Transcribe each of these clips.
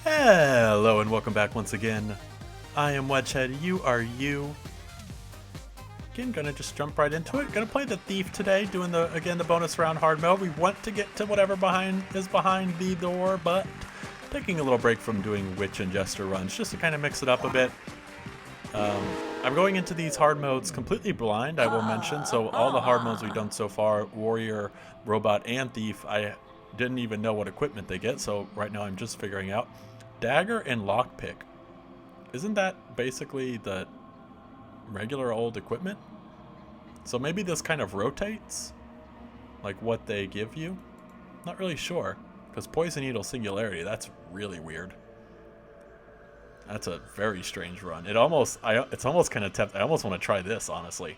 Hello and welcome back once again. I am Wedgehead, you are you. Again, gonna just jump right into it. Gonna play the Thief today, doing the bonus round hard mode. We want to get to whatever is behind the door, but taking a little break from doing Witch and Jester runs, just to kind of mix it up a bit. I'm going into these hard modes completely blind, I will mention, so all the hard modes we've done so far, Warrior, Robot, and Thief, I didn't even know what equipment they get, so right now I'm just figuring out. Dagger and Lockpick. Isn't that basically the regular old equipment? So maybe this kind of rotates? Like what they give you? Not really sure. Because Poison Needle Singularity, that's really weird. That's a very strange run. It's almost kind of tempting. I almost want to try this, honestly.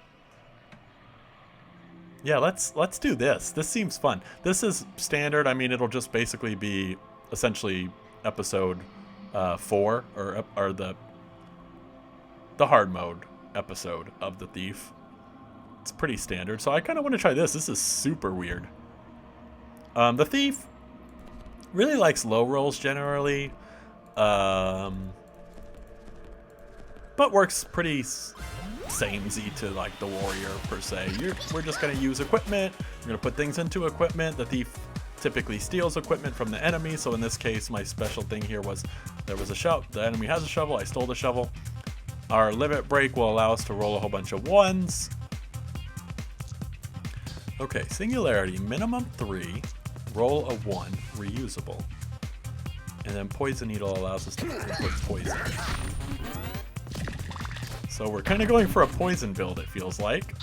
Yeah, let's do this. This seems fun. This is standard. I mean, it'll just basically be essentially episode 4 or the hard mode episode of the Thief. It's pretty standard. So I kind of want to try this. This is super weird. The Thief really likes low rolls generally. But works pretty samey to like the Warrior per se. We're just going to use equipment. We're going to put things into equipment. The Thief typically steals equipment from the enemy. So in this case, my special thing here was there was a shovel. The enemy has a shovel. I stole the shovel. Our limit break will allow us to roll a whole bunch of ones. Okay, Singularity, minimum 3, roll a 1, reusable. And then Poison Needle allows us to put poison. So we're kind of going for a poison build, it feels like.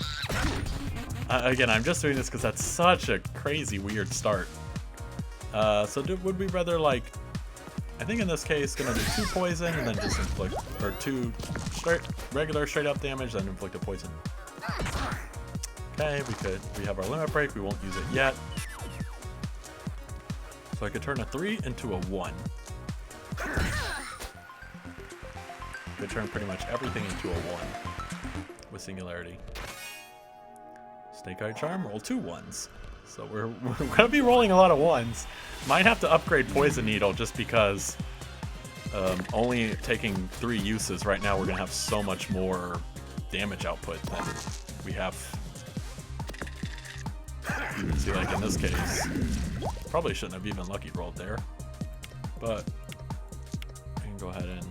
Again, I'm just doing this because that's such a crazy, weird start. Would we rather, like, I think in this case, gonna do 2 poison and then just inflict, or 2 regular straight up damage, then inflict a poison. Okay, we have our limit break, we won't use it yet. So I could turn a 3 into a 1. Could turn pretty much everything into a 1 with Singularity. Snake Eye Charm, roll 2 1s. So we're gonna be rolling a lot of 1s. Might have to upgrade Poison Needle just because only taking 3 uses right now, we're gonna have so much more damage output than we have. You can see, like in this case, probably shouldn't have even lucky rolled there, but I can go ahead and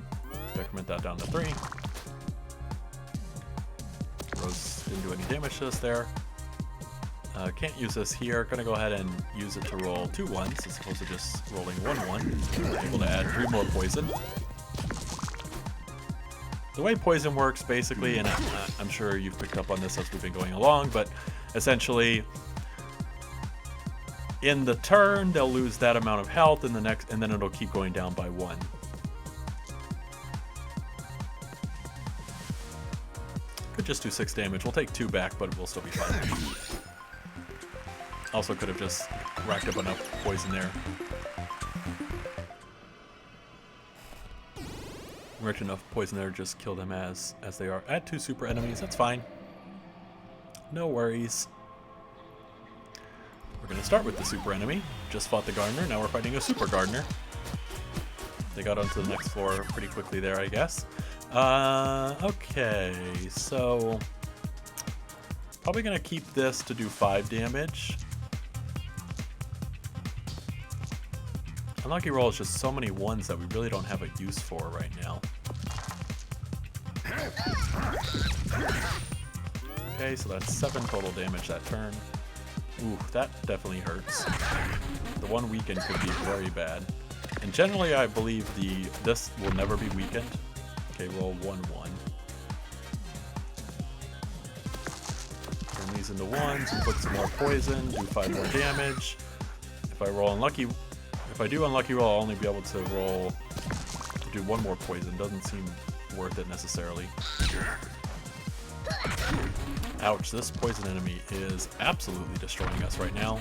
decrement that down to 3. Rose didn't do any damage to us there. Can't use this here. Gonna go ahead and use it to roll 2 1s as opposed to just rolling 1 1. Able to add 3 more poison. The way poison works basically, and I'm sure you've picked up on this as we've been going along, but essentially in the turn they'll lose that amount of health in the next, and then it'll keep going down by 1. Could just do 6 damage. We'll take 2 back, but we'll still be fine. Also could have just racked up enough poison there. Rich enough poison there, just kill them as they are. Add 2 super enemies, that's fine. No worries. We're going to start with the super enemy. Just fought the Gardener, now we're fighting a super Gardener. They got onto the next floor pretty quickly there, I guess. Okay, so probably going to keep this to do 5 damage. Unlucky roll is just so many 1s that we really don't have a use for right now. Okay, so that's 7 total damage that turn. Ooh, that definitely hurts. The 1 weakened could be very bad. And generally I believe this will never be weakened. Okay, roll 1 1. Turn these into 1s and put some more poison, do 5 more damage. If I do unlucky roll, I'll only be able to do 1 more poison. Doesn't seem worth it necessarily. Ouch, this poison enemy is absolutely destroying us right now.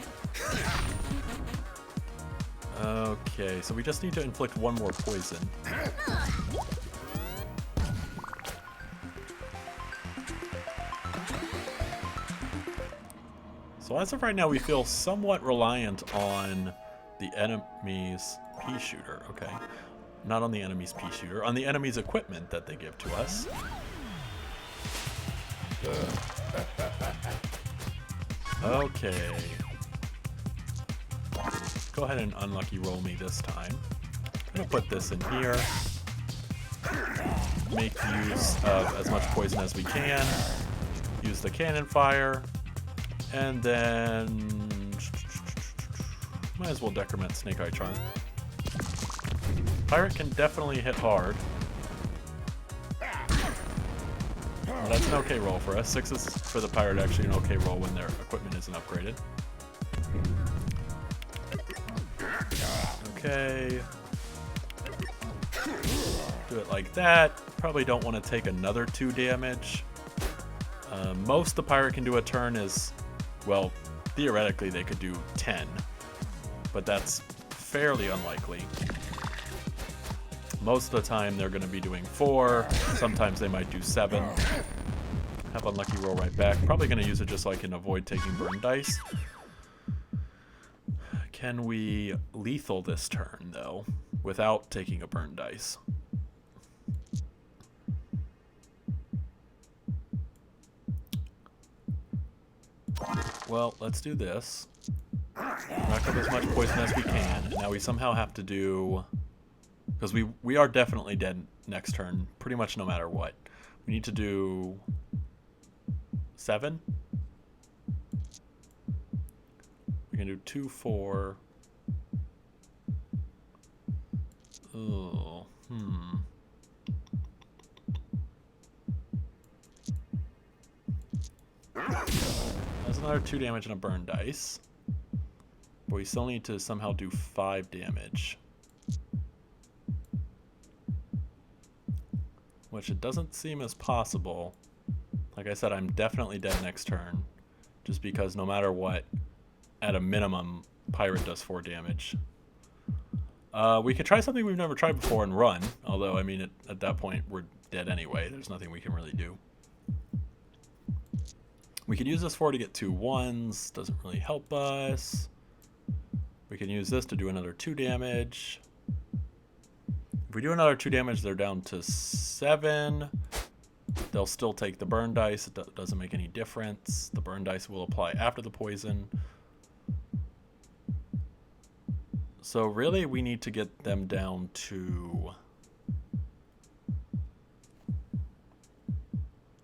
Okay, so we just need to inflict 1 more poison. So as of right now, we feel somewhat reliant on the enemy's pea shooter. Okay. Not on the enemy's pea shooter, on the enemy's equipment that they give to us. Okay. Go ahead and unlucky roll me this time. I'm gonna put this in here. Make use of as much poison as we can. Use the cannon fire. And then... might as well decrement Snake Eye Charm. Pirate can definitely hit hard. Well, that's an okay roll for us. 6 is for the pirate actually an okay roll when their equipment isn't upgraded. Okay. Do it like that. Probably don't want to take another 2 damage. Most the pirate can do a turn is, well, theoretically they could do 10. But that's fairly unlikely. Most of the time they're going to be doing 4. Sometimes they might do 7. Have unlucky roll right back. Probably going to use it just so I can avoid taking burn dice. Can we lethal this turn, though, without taking a burn dice? Well, let's do this. Rack up as much poison as we can. And now we somehow have to do... because we are definitely dead next turn, pretty much no matter what. We need to do 7. We can do 2, 4. Oh, That's another 2 damage and a burn dice. But we still need to somehow do 5 damage. Which it doesn't seem as possible. Like I said, I'm definitely dead next turn. Just because no matter what, at a minimum, Pirate does 4 damage. We could try something we've never tried before and run. Although, I mean, at that point, we're dead anyway. There's nothing we can really do. We could use this 4 to get 2 1s. Doesn't really help us. We can use this to do another 2 damage. If we do another 2 damage, they're down to 7. They'll still take the burn dice. It doesn't make any difference. The burn dice will apply after the poison. So really, we need to get them down to...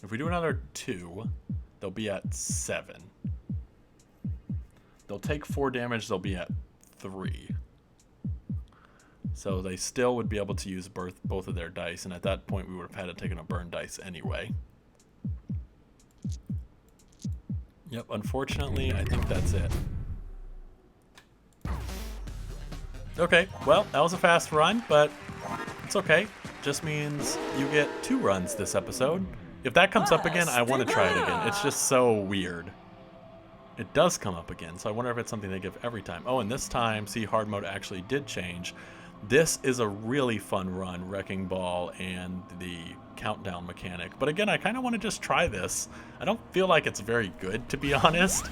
if we do another 2, they'll be at 7. They'll take 4 damage. They'll be at 3. So they still would be able to use both of their dice, and at that point we would have had to take a burn dice anyway. Yep, unfortunately, I think that's it. Okay, well, that was a fast run, but it's okay. Just means you get 2 runs this episode. If that comes up again, I want to try it again. It's just so weird. It does come up again, so I wonder if it's something they give every time. Oh, and this time, see, hard mode actually did change. This is a really fun run, Wrecking Ball and the countdown mechanic. But again, I kind of want to just try this. I don't feel like it's very good, to be honest.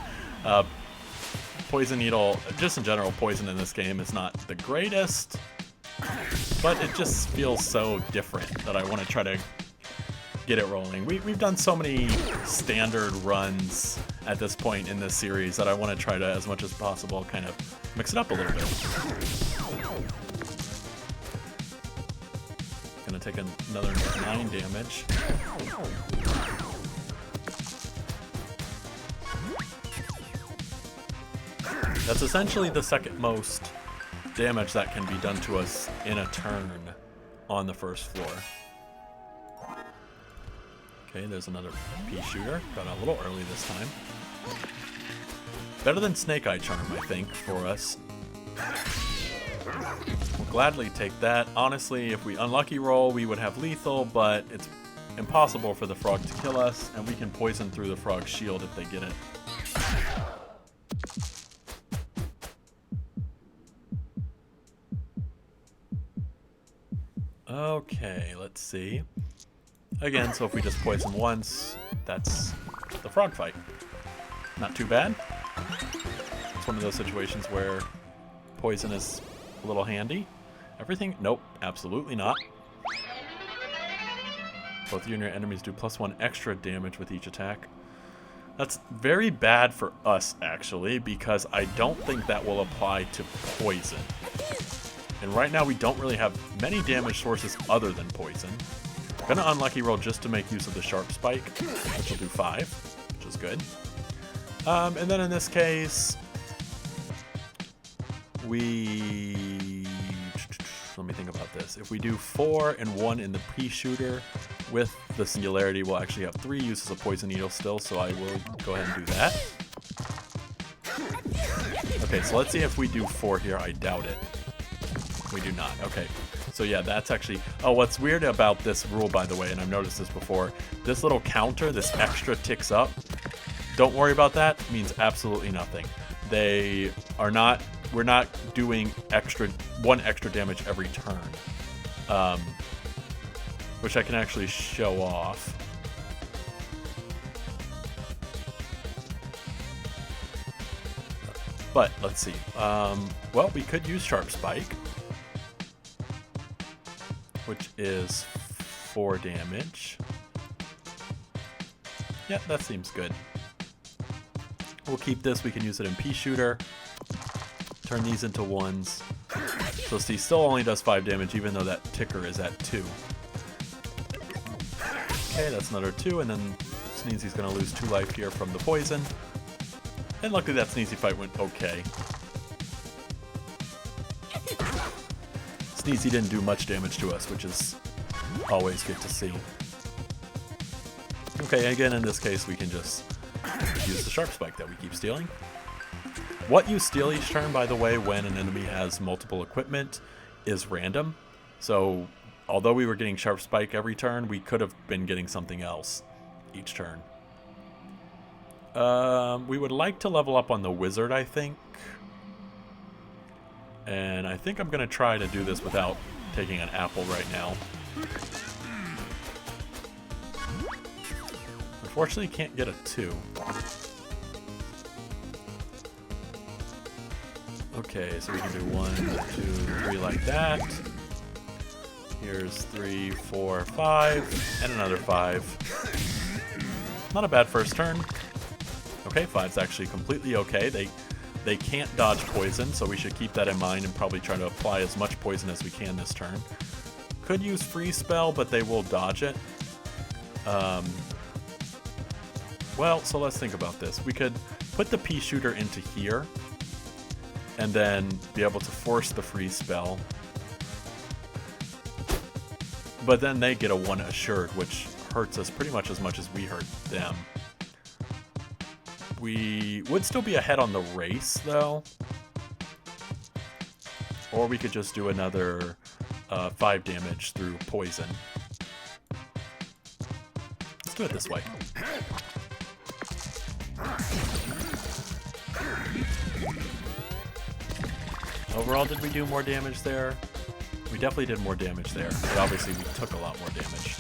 Poison Needle, just in general, poison in this game is not the greatest. But it just feels so different that I want to try to get it rolling. We've done so many standard runs at this point in this series that I want to try to, as much as possible, kind of mix it up a little bit. Gonna take another 9 damage. That's essentially the second most damage that can be done to us in a turn on the first floor. Okay, there's another pea shooter. Got out a little early this time. Better than Snake Eye Charm, I think, for us. We'll gladly take that. Honestly, if we unlucky roll, we would have lethal, but it's impossible for the frog to kill us, and we can poison through the frog's shield if they get it. Okay, let's see. Again, so if we just poison once, that's the frog fight. Not too bad. It's one of those situations where poison is a little handy. Everything? Nope, absolutely not. Both you and your enemies do +1 extra damage with each attack. That's very bad for us, actually, because I don't think that will apply to poison. And right now we don't really have many damage sources other than poison. Gonna unlucky roll just to make use of the sharp spike, which will do 5, which is good. And then in this case, let me think about this. If we do 4 and 1 in the pre-shooter with the singularity, we'll actually have 3 uses of poison needle still, so I will go ahead and do that. Okay, so let's see if we do 4 here. I doubt it. We do not. Okay. So yeah, that's actually... Oh, what's weird about this rule, by the way, and I've noticed this before, this little counter, this extra ticks up. Don't worry about that. It means absolutely nothing. They are not... We're not doing 1 extra damage every turn. Which I can actually show off. But, let's see. Well, we could use Sharp Spike, which is 4 damage. Yeah, that seems good. We'll keep this. We can use it in Pea-Shooter. Turn these into 1s. So see, still only does 5 damage, even though that ticker is at 2. Okay, that's another 2, and then Sneezy's going to lose 2 life here from the poison. And luckily that Sneezy fight went okay. Sneezy didn't do much damage to us, which is always good to see. Okay, again, in this case, we can just use the Sharp Spike that we keep stealing. What you steal each turn, by the way, when an enemy has multiple equipment, is random. So, although we were getting Sharp Spike every turn, we could have been getting something else each turn. We would like to level up on the Wizard, I think. And I think I'm going to try to do this without taking an apple right now. Unfortunately, can't get a 2. Okay, so we can do 1, 2, 3 like that. Here's 3, 4, 5, and another 5. Not a bad first turn. Okay, 5's actually completely okay. They can't dodge poison, so we should keep that in mind and probably try to apply as much poison as we can this turn. Could use Freeze Spell, but they will dodge it. Well, so let's think about this. We could put the Pea-Shooter into here, and then be able to force the Freeze Spell. But then they get a 1 assured, which hurts us pretty much as we hurt them. We would still be ahead on the race, though. Or we could just do another 5 damage through poison. Let's do it this way. Overall, did we do more damage there? We definitely did more damage there, but obviously we took a lot more damage.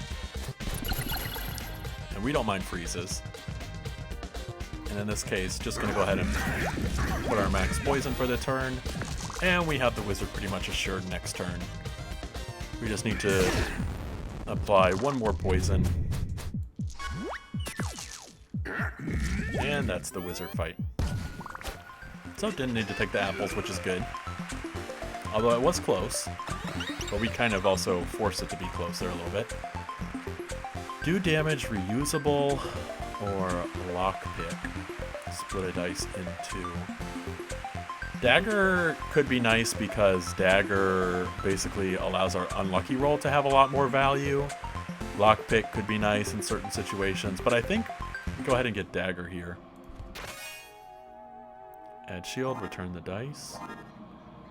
And we don't mind freezes. And in this case, just going to go ahead and put our max poison for the turn. And we have the Wizard pretty much assured next turn. We just need to apply 1 more poison. And that's the Wizard fight. So didn't need to take the apples, which is good. Although it was close. But we kind of also forced it to be close there a little bit. Do damage reusable or lockpick. Split a dice in 2. Dagger could be nice because Dagger basically allows our unlucky roll to have a lot more value. Lockpick could be nice in certain situations, but I think go ahead and get Dagger here. Add shield, return the dice.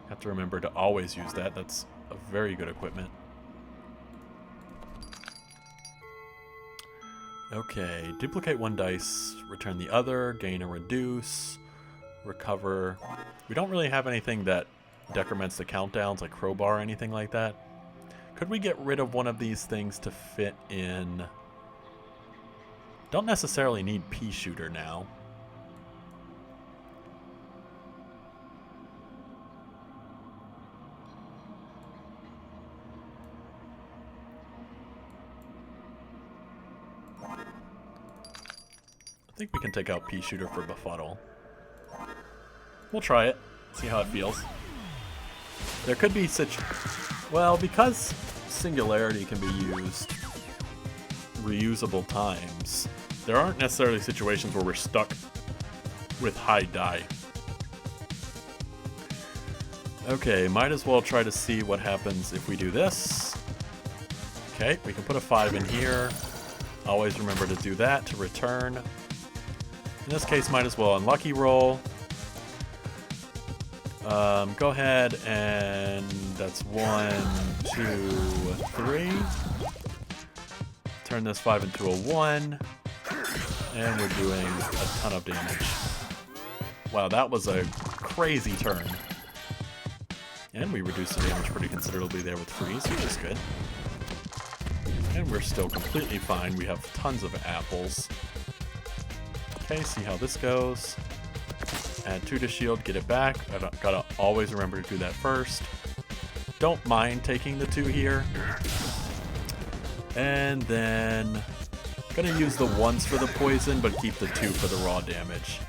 Have to remember to always use that. That's a very good equipment. Okay, duplicate 1 dice, return the other, gain a reduce, recover. We don't really have anything that decrements the countdowns, like crowbar or anything like that. Could we get rid of one of these things to fit in? Don't necessarily need Pea-Shooter now. I think we can take out Pea Shooter for Befuddle. We'll try it. See how it feels. There could be such... Well, because Singularity can be used reusable times, there aren't necessarily situations where we're stuck with high die. Okay, might as well try to see what happens if we do this. Okay, we can put a 5 in here. Always remember to do that to return. In this case, might as well unlucky roll. Go ahead and that's 1, 2, 3. Turn this 5 into a 1. And we're doing a ton of damage. Wow, that was a crazy turn. And we reduced the damage pretty considerably there with freeze, which is good. And we're still completely fine. We have tons of apples. Okay, see how this goes. Add 2 to shield, get it back. Gotta always remember to do that first. Don't mind taking the 2 here. And then gonna use the 1s for the poison, but keep the 2 for the raw damage.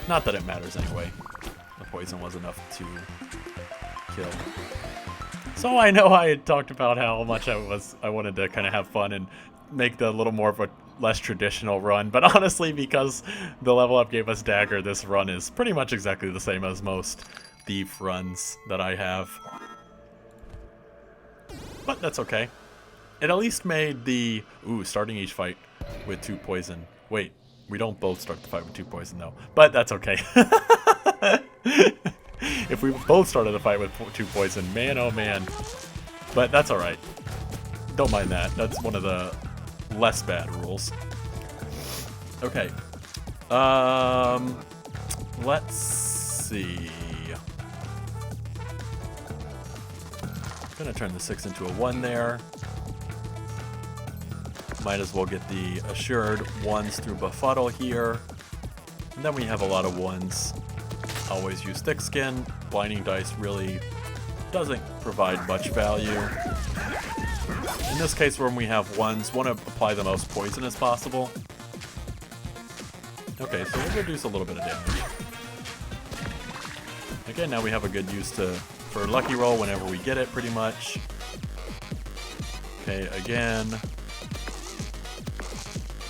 Not that it matters anyway. The poison was enough to kill. So I know I had talked about how much I wanted to kind of have fun and make the little more of a less traditional run, but honestly, because the level up gave us dagger, this run is pretty much exactly the same as most thief runs that I have. But that's okay. It at least made the starting each fight with 2 poison. Wait, we don't both start the fight with 2 poison though, but that's okay. If we both started the fight with 2 poison, man oh man. But that's alright. Don't mind that. That's one of the less bad rules. Okay. Let's see. I'm gonna turn the 6 into a 1 there. Might as well get the assured 1s through Befuddle here. And then we have a lot of 1s. Always use Thick Skin. Blinding Dice really doesn't provide much value. In this case, when we have 1s, want to apply the most poison as possible. Okay, so we'll reduce a little bit of damage. Again, now we have a good use for Lucky Roll whenever we get it, pretty much. Okay, again.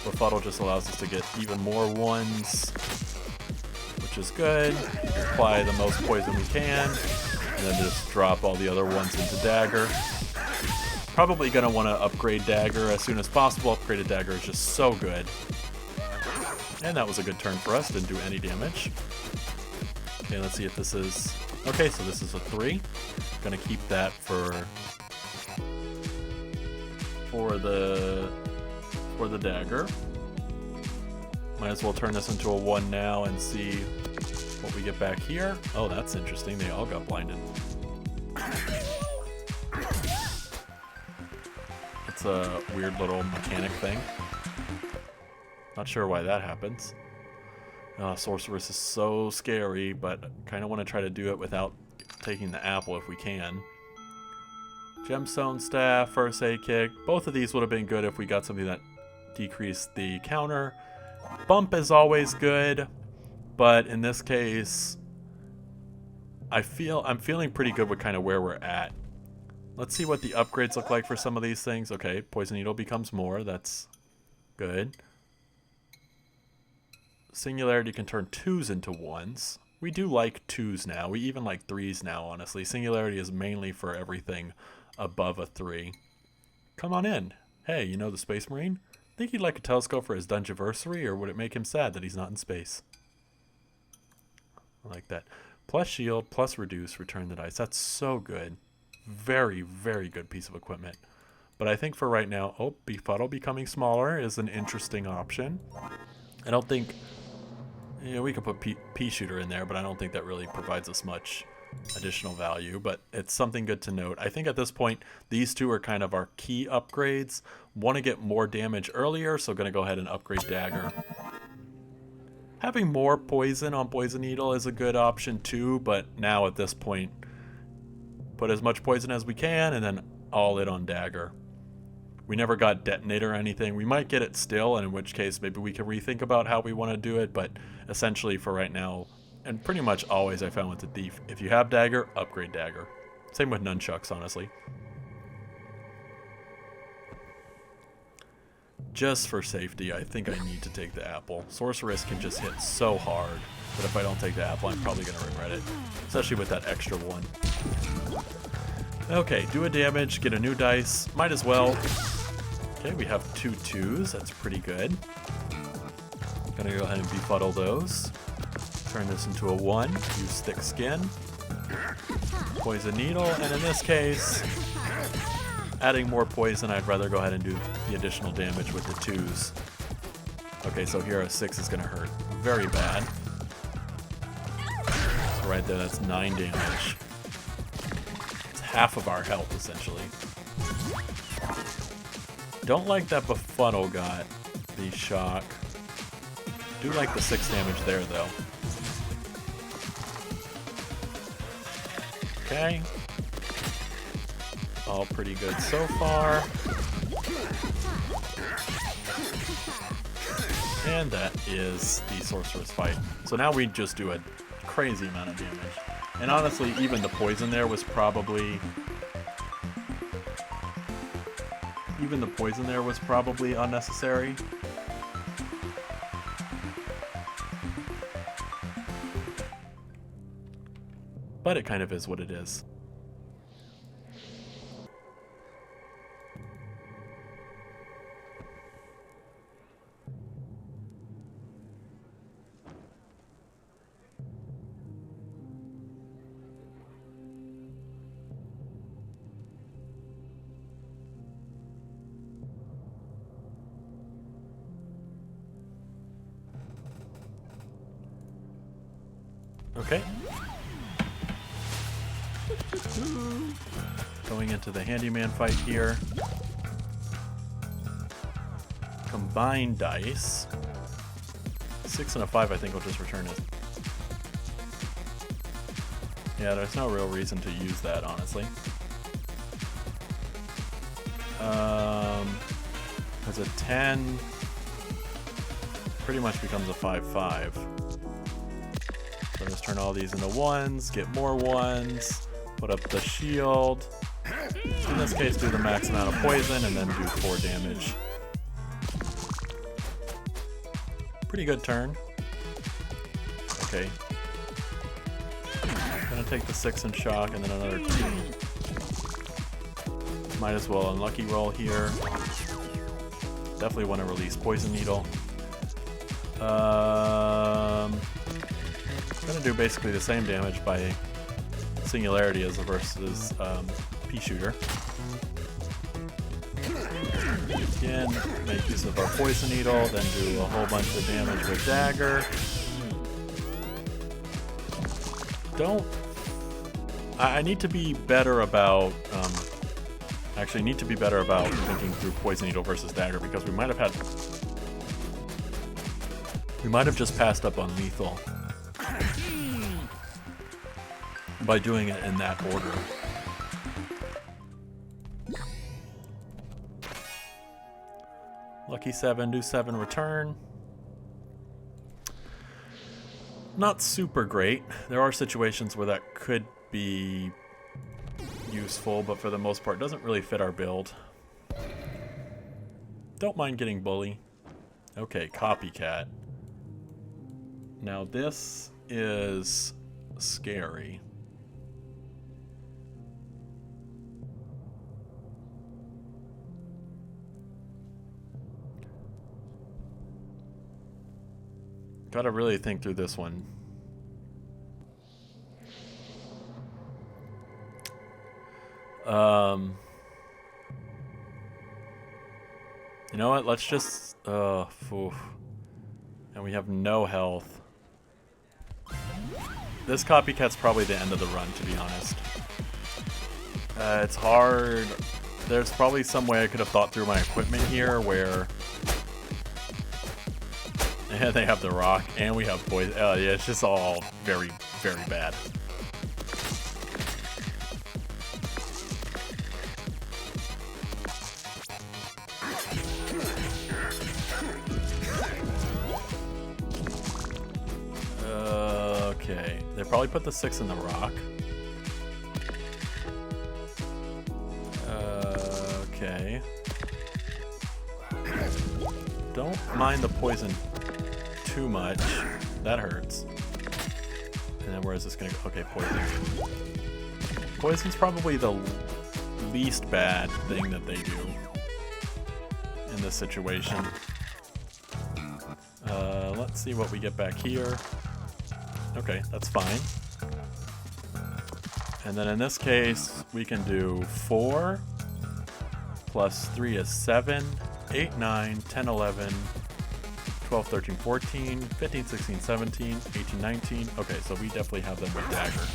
Befuddle just allows us to get even more 1s, which is good. Apply the most poison we can, and then just drop all the other 1s into Dagger. Probably going to want to upgrade Dagger as soon as possible. Upgraded Dagger is just so good. And that was a good turn for us. Didn't do any damage. Okay, let's see if this is... Okay, so this is a 3. Going to keep that for the Dagger. Might as well turn this into a 1 now and see what we get back here. Oh, that's interesting. They all got blinded. It's a weird little mechanic thing. Not sure why that happens. Sorceress is so scary, but kind of want to try to do it without taking the apple if we can. Gemstone Staff, First Aid Kick. Both of these would have been good if we got something that decreased the counter. Bump is always good, but in this case, I'm feeling pretty good with kind of where we're at. Let's see what the upgrades look like for some of these things. Okay, Poison Needle becomes more. That's good. Singularity can turn 2s into 1s. We do like 2s now. We even like 3s now, honestly. Singularity is mainly for everything above a 3. Come on in. Hey, you know the Space Marine? Think he'd like a telescope for his Dungeoversary, or would it make him sad that he's not in space? I like that. Plus shield, plus reduce, return the dice. That's so good. Very, very good piece of equipment. But I think for right now, Befuddle becoming smaller is an interesting option. I don't think... You know, we could put Pea Shooter in there, but I don't think that really provides us much additional value. But it's something good to note. I think at this point, these 2 are kind of our key upgrades. Want to get more damage earlier, so going to go ahead and upgrade Dagger. Having more poison on Poison Needle is a good option too, but now at this point, put as much poison as we can, and then all in on Dagger. We never got detonator or anything. We might get it still, and in which case maybe we can rethink about how we want to do it, but essentially for right now, and pretty much always I found with the thief, if you have dagger, upgrade dagger. Same with nunchucks, honestly. Just for safety, I think I need to take the apple. Sorceress can just hit so hard that if I don't take the apple, I'm probably going to regret it. Especially with that extra one. Okay, do a damage, get a new dice. Might as well. Okay, we have 2 2s. That's pretty good. Gonna go ahead and befuddle those. Turn this into a 1. Use thick skin. Poison needle, and in this case, adding more poison, I'd rather go ahead and do the additional damage with the 2s. Okay, so here a 6 is gonna hurt very bad. So right there, that's 9 damage. It's half of our health, essentially. Don't like that befuddle got the shock. Do like the 6 damage there, though. Okay. All pretty good so far. And that is the sorceress fight. So now we just do a crazy amount of damage. And honestly, even the poison there was probably... Even the poison there was probably unnecessary. But it kind of is what it is. Okay. Going into the handyman fight here. Combine dice. 6 and a 5 I think will just return it. Yeah, there's no real reason to use that, honestly. As a 10 pretty much becomes a 5-5. So just turn all these into 1s, get more 1s, put up the shield. In this case, do the max amount of poison and then do 4 damage. Pretty good turn. Okay. Gonna take the 6 and shock and then another 2. Might as well unlucky roll here. Definitely want to release poison needle. Gonna do basically the same damage by singularity as versus pea shooter. Again, make use of our poison needle, then do a whole bunch of damage with dagger. I need to be better about actually need to be better about thinking through poison needle versus dagger, because we might have just passed up on lethal by doing it in that order. Lucky 7, do 7 return. Not super great. There are situations where that could be useful, but for the most part, it doesn't really fit our build. Don't mind getting bully. Okay, copycat. Now this is scary. Gotta really think through this one. You know what? Let's just... And we have no health. This copycat's probably the end of the run, to be honest. It's hard. There's probably some way I could have thought through my equipment here where... And they have the rock, and we have poison. Yeah, it's just all very, very bad. Okay, they probably put the 6 in the rock. Okay. Don't mind the poison too much. That hurts. And then where is this gonna go? Okay, poison. Poison's probably the least bad thing that they do in this situation. Let's see what we get back here. Okay, that's fine. And then in this case, we can do 4 plus 3 is 7, 8, 9, 10, 11, 12, 13, 14, 15, 16, 17, 18, 19. Okay, so we definitely have them with dagger.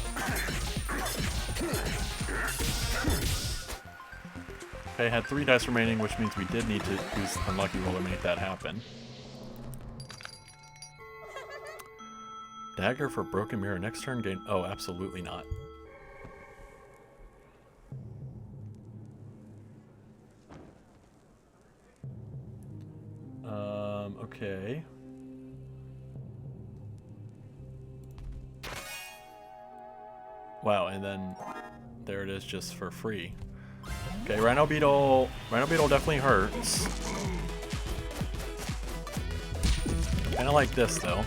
Okay, had 3 dice remaining, which means we did need to use Unlucky Roller to make that happen. Dagger for Broken Mirror. Next turn gain... Oh, absolutely not. Okay. Wow, and then there it is just for free. Okay, Rhino Beetle definitely hurts. Kinda like this though.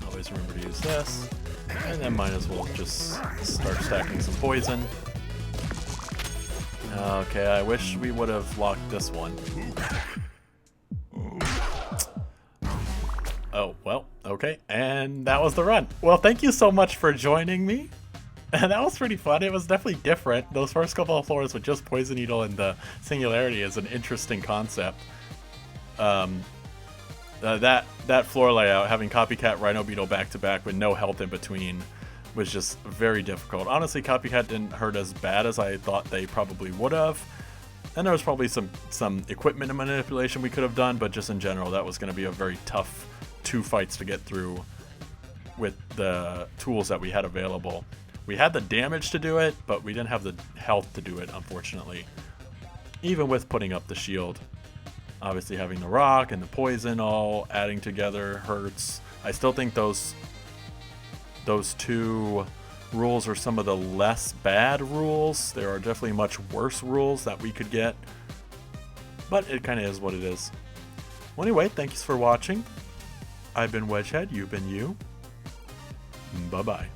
Always remember to use this. And then might as well just start stacking some poison. Okay, I wish we would have locked this one. Oh, well, okay. And that was the run. Well, thank you so much for joining me. And that was pretty fun. It was definitely different. Those first couple of floors with just Poison Needle and the Singularity is an interesting concept. That floor layout, having Copycat, Rhino Beetle back-to-back with no health in between, was just very difficult. Honestly, Copycat didn't hurt as bad as I thought they probably would have. And there was probably some equipment and manipulation we could have done, but just in general, that was going to be a very tough 2 fights to get through with the tools that we had available. We had the damage to do it, but we didn't have the health to do it, unfortunately. Even with putting up the shield. Obviously having the rock and the poison all adding together hurts. I still think those 2 rules are some of the less bad rules. There are definitely much worse rules that we could get. But it kind of is what it is. Well, anyway, thanks for watching. I've been Wedgehead, you've been you. Bye-bye.